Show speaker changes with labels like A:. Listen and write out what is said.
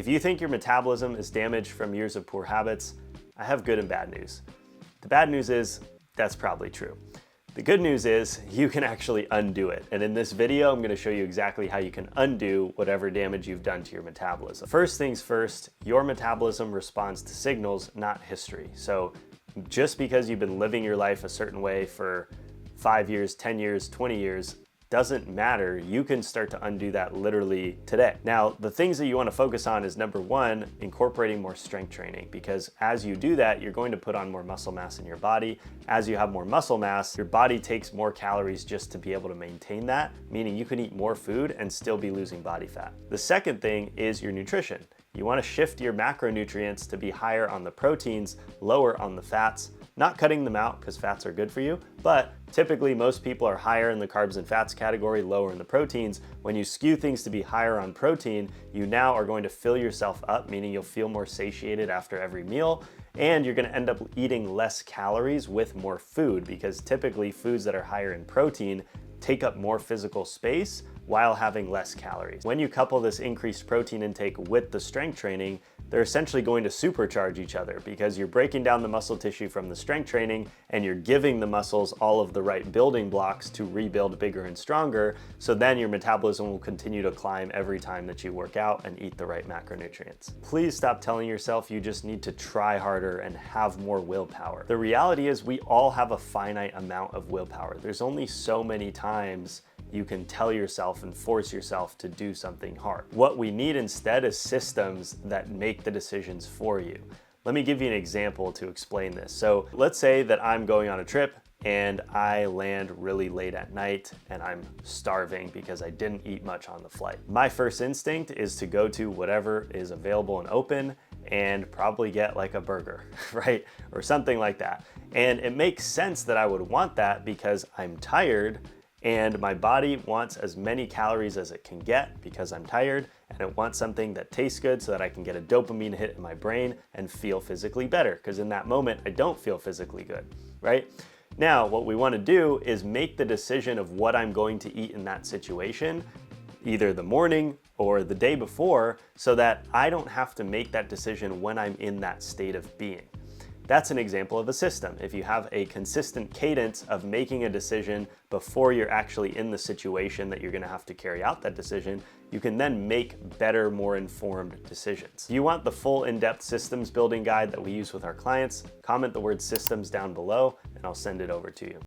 A: If you think your metabolism is damaged from years of poor habits, I have good and bad news. The bad news is that's probably true. The good news is you can actually undo it. And in this video, I'm going to show you exactly how you can undo whatever damage you've done to your metabolism. First things first, your metabolism responds to signals, not history. So just because you've been living your life a certain way for 5 years, 10 years, 20 years, doesn't matter. You can start to undo that literally today. Now, the things that you want to focus on is number one, incorporating more strength training, because as you do that, you're going to put on more muscle mass in your body. As you have more muscle mass, your body takes more calories just to be able to maintain that, meaning you can eat more food and still be losing body fat. The second thing is your nutrition. You want to shift your macronutrients to be higher on the proteins, lower on the fats, not cutting them out because fats are good for you, but typically most people are higher in the carbs and fats category, lower in the proteins. When you skew things to be higher on protein, you now are going to fill yourself up, meaning you'll feel more satiated after every meal, and you're going to end up eating less calories with more food, because typically foods that are higher in protein take up more physical space while having less calories. When you couple this increased protein intake with the strength training, they're essentially going to supercharge each other, because you're breaking down the muscle tissue from the strength training and you're giving the muscles all of the right building blocks to rebuild bigger and stronger. So then your metabolism will continue to climb every time that you work out and eat the right macronutrients. Please stop telling yourself you just need to try harder and have more willpower. The reality is we all have a finite amount of willpower. There's only so many times you can tell yourself and force yourself to do something hard. What we need instead is systems that make the decisions for you. Let me give you an example to explain this. So let's say that I'm going on a trip and I land really late at night and I'm starving because I didn't eat much on the flight. My first instinct is to go to whatever is available and open and probably get like a burger, right? Or something like that. And it makes sense that I would want that because I'm tired and my body wants as many calories as it can get because I'm tired, and it wants something that tastes good so that I can get a dopamine hit in my brain and feel physically better, because in that moment I don't feel physically good, right? Now, what we want to do is make the decision of what I'm going to eat in that situation, either the morning or the day before, so that I don't have to make that decision when I'm in that state of being. That's an example of a system. If you have a consistent cadence of making a decision before you're actually in the situation that you're gonna have to carry out that decision, you can then make better, more informed decisions. If you want the full in-depth systems building guide that we use with our clients, comment the word systems down below and I'll send it over to you.